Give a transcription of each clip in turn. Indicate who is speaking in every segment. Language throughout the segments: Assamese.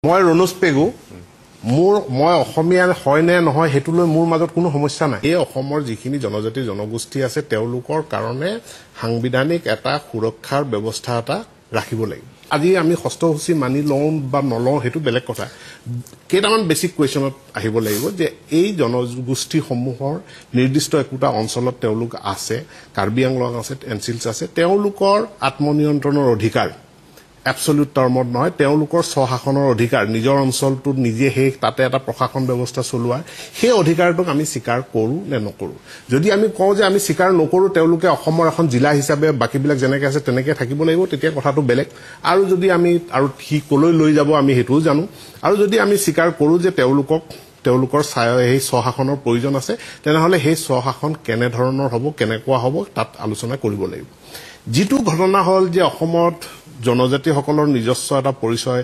Speaker 1: মই ৰনোজ পেগু মই অসমীয়াৰ হয় নে নহয় হেতুলৈ মোৰ মাজত কোনো সমস্যা নাই। এই অসমৰ যিখিনি জনজাতি জনগোষ্ঠী আছে তেওঁলোকৰ কাৰণে সাংবিধানিক এটা সুৰক্ষাৰ ব্যৱস্থা এটা ৰাখিব লাগিব। আজি আমি হস্তসূচী মানি লওঁ বা নলওঁ হেতু বেলেগ কথা। কেইটামান বেসিক কোৱেশ্যনত আহিব লাগিব যে এই জনগোষ্ঠীসমূহৰ নিৰ্দিষ্ট একোটা অঞ্চলত তেওঁলোক আছে, কাৰ্বি আংলং আছে, এনচিলছ আছে, তেওঁলোকৰ আত্মনিয়ন্ত্ৰণৰ অধিকাৰ এবসলিউট টাৰ্মত নহয়, তেওঁলোকৰ স্বশাসনৰ অধিকাৰ, নিজৰ অঞ্চলটোত নিজে তাতে এটা প্ৰশাসন ব্যৱস্থা চলোৱাৰ সেই অধিকাৰটোক আমি স্বীকাৰ কৰো নে নকৰো। যদি আমি কওঁ যে আমি স্বীকাৰ নকৰো, তেওঁলোকে অসমৰ এখন জিলা হিচাপে বাকীবিলাক যেনেকৈ আছে তেনেকৈ থাকিব লাগিব, তেতিয়া কথাটো বেলেগ। আৰু যদি আমি আৰু ঠিক কলৈ লৈ যাব আমি হেতুও জানো। আৰু যদি আমি স্বীকাৰ কৰো যে তেওঁলোকৰ সেই স্বশাসনৰ প্ৰয়োজন আছে, তেনেহলে সেই স্বশাসন কেনেধৰণৰ হ'ব, কেনেকুৱা হ'ব তাত আলোচনা কৰিব লাগিব। যিটো ঘটনা হ'ল যে অসমত জনজাতিসকলৰ নিজস্ব এটা পৰিচয়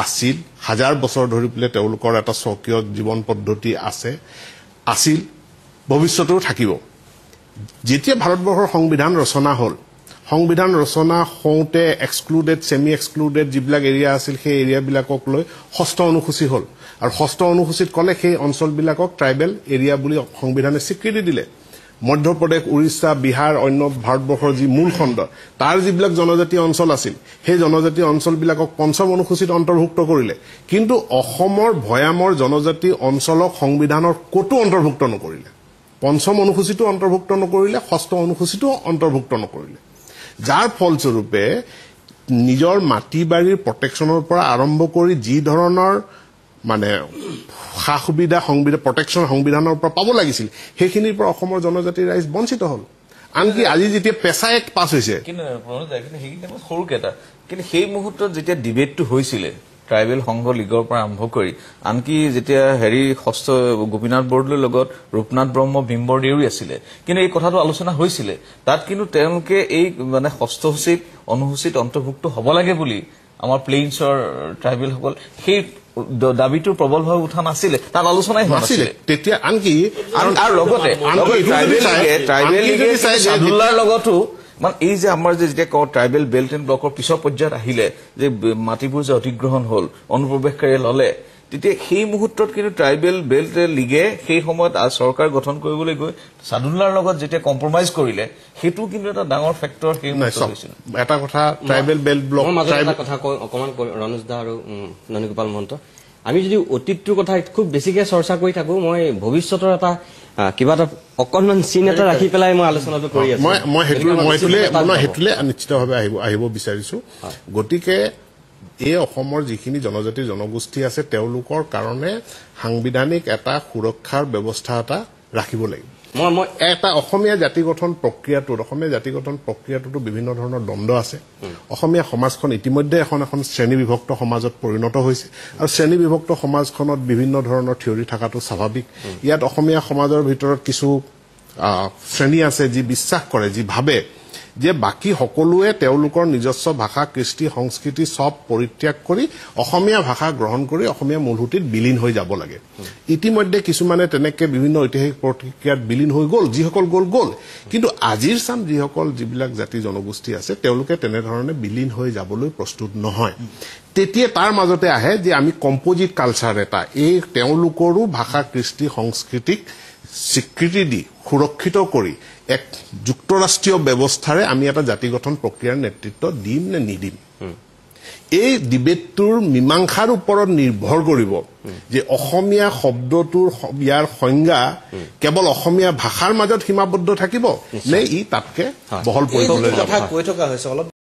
Speaker 1: আছিল, হাজাৰ বছৰ ধৰি পেলাই তেওঁলোকৰ এটা স্বকীয় জীৱন পদ্ধতি আছিল, ভৱিষ্যতেও থাকিব। যেতিয়া ভাৰতবৰ্ষৰ সংবিধান ৰচনা হ'ল, সংবিধান ৰচনা হওঁতে এক্সক্লুডেড, সেমি এক্সক্লুডেড যিবিলাক এৰিয়া আছিল সেই এৰিয়াবিলাকক লৈ ষষ্ঠ অনুসূচী হ'ল। আৰু ষষ্ঠ অনুসূচীত ক'লে সেই অঞ্চলবিলাকক ট্ৰাইবেল এৰিয়া বুলি সংবিধানে স্বীকৃতি দিলে। মধ্যপ্ৰদেশ, উৰিষ্যা, বিহাৰ, অন্য ভাৰতবৰ্ষৰ যি মূল খণ্ড তাৰ যিবিলাক জনজাতীয় অঞ্চল আছিল সেই জনজাতীয় অঞ্চলবিলাকক পঞ্চম অনুসূচীত অন্তৰ্ভুক্ত কৰিলে। কিন্তু অসমৰ ভৈয়ামৰ জনজাতি অঞ্চলক সংবিধানৰ ক'তো অন্তৰ্ভুক্ত নকৰিলে। পঞ্চম অনুসূচীটো অন্তৰ্ভুক্ত নকৰিলে, ষষ্ঠ অনুসূচীটো অন্তৰ্ভুক্ত নকৰিলে। যাৰ ফলস্বৰূপে নিজৰ মাটি বাৰীৰ প্ৰটেকশ্যনৰ পৰা আৰম্ভ কৰি যি ধৰণৰ সা সুবিধা প্ৰটেকশ্যন সংবিধানৰ পৰা পাব লাগিছিল সেইখিনিৰ পৰা অসমৰ জনজাতি ৰাইজ বঞ্চিত হ'ল। আনকি আজি যেতিয়া পেছা এক্ট পাছ হৈছে,
Speaker 2: কিন্তু সেই মুহূৰ্তত যেতিয়া ডিবেটটো হৈছিলে ট্ৰাইবেল সংঘ লীগৰ পৰা আৰম্ভ কৰি আনকি যেতিয়া ষষ্ঠ গোপীনাথ বৰদলৈৰ লগত ৰূপনাথ ব্ৰহ্ম, ভীম বৰদেউৰী আছিলে, কিন্তু এই কথাটো আলোচনা হৈছিলে। তাত কিন্তু তেওঁলোকে এই ষষ্ঠসূচীত অনুসূচীত অন্তৰ্ভুক্ত হ'ব লাগে বুলি আমাৰ প্লেইনছৰ ট্ৰাইবেলসকল সেই দাবীটো প্ৰবলভাৱে উঠা নাছিলে, তাত আলোচনাই হোৱা নাছিলে
Speaker 1: তেতিয়া। আনকি
Speaker 2: আৰু লগতে ট্ৰাইবেল লিগে সাদুল্লাৰ লগতো এই যে আমাৰ যেতিয়া কওঁ ট্ৰাইবেল বেল্ট এণ্ড ব্লকৰ পিছৰ পৰ্যায়ত আহিলে যে মাটিবোৰ যে অধিগ্ৰহণ হ'ল, অনুপ্ৰৱেশকাৰীয়ে ল'লে, তেতিয়া সেই মুহূৰ্তত কিন্তু ট্ৰাইবেল বেল্ট লিগে সেই সময়ত চৰকাৰ গঠন কৰিবলৈ গৈ সাদুল্লাৰ লগত যেতিয়া কম্প্ৰমাইজ কৰিলে, সেইটো কিন্তু এটা ডাঙৰ ফেক্টৰ সেই মুহূৰ্তত হৈছিল।
Speaker 1: এটা কথা ট্ৰাইবেল বেল্ট ব্লক
Speaker 3: কথা অকমান ৰনোজ দা আৰু ননীগোপাল মহন্ত, আমি যদি অতীতটোৰ কথা খুব বেছিকে চৰ্চা কৰি থাকো, মই ভৱিষ্যতৰ এটা কিবা এটা অকণমান চিন এটা ৰাখি পেলাই মই আলোচনাটো কৰি আছো।
Speaker 1: মই হেতুলে নিশ্চিতভাৱে আহিব বিচাৰিছো। গতিকে এই অসমৰ যিখিনি জনজাতি জনগোষ্ঠী আছে তেওঁলোকৰ কাৰণে সাংবিধানিক এটা সুৰক্ষাৰ ব্যৱস্থা এটা ৰাখিব লাগিব। এটা অসমীয়া জাতি গঠন প্ৰক্ৰিয়াটোতো বিভিন্ন ধৰণৰ দ্বন্দ্ব আছে। অসমীয়া সমাজখন ইতিমধ্যে এখন শ্ৰেণীবিভক্ত সমাজত পৰিণত হৈছে, আৰু শ্ৰেণীবিভক্ত সমাজখনত বিভিন্ন ধৰণৰ থিয়ৰী থকাটো স্বাভাৱিক। ইয়াত অসমীয়া সমাজৰ ভিতৰত কিছু শ্ৰেণী আছে যি বিশ্বাস কৰে, যি ভাবে যে বাকী সকলোৱে তেওঁলোকৰ নিজস্ব ভাষা, কৃষ্টি, সংস্কৃতি চব পৰিত্যাগ কৰি অসমীয়া ভাষা গ্ৰহণ কৰি অসমীয়া মূলসুঁতিত বিলীন হৈ যাব লাগে। ইতিমধ্যে কিছুমানে তেনেকে বিভিন্ন ঐতিহাসিক প্ৰতিক্ৰিয়াত বিলীন হৈ গ'ল, যিসকল গ'ল। কিন্তু আজিৰ যিবিলাক জাতি জনগোষ্ঠী আছে তেওঁলোকে তেনেধৰণে বিলীন হৈ যাবলৈ প্ৰস্তুত নহয়। তেতিয়া তাৰ মাজতে আহে যে আমি কম্পজিট কালচাৰ এটা, এই তেওঁলোকৰো ভাষা, কৃষ্টি, সংস্কৃতিক স্বীকৃতি দি সুৰক্ষিত কৰি এক যুক্তৰাষ্ট্ৰীয় ব্যৱস্থাৰে আমি এটা জাতি গঠন প্ৰক্ৰিয়াৰ নেতৃত্ব দিম নে নিদিম। এই ডিবেটটোৰ মীমাংসাৰ ওপৰত নিৰ্ভৰ কৰিব যে অসমীয়া শব্দটোৰ ইয়াৰ সংজ্ঞা কেৱল অসমীয়া ভাষাৰ মাজত সীমাবদ্ধ থাকিব নে ই তাতকে বহল পৰিবলৈ যাব।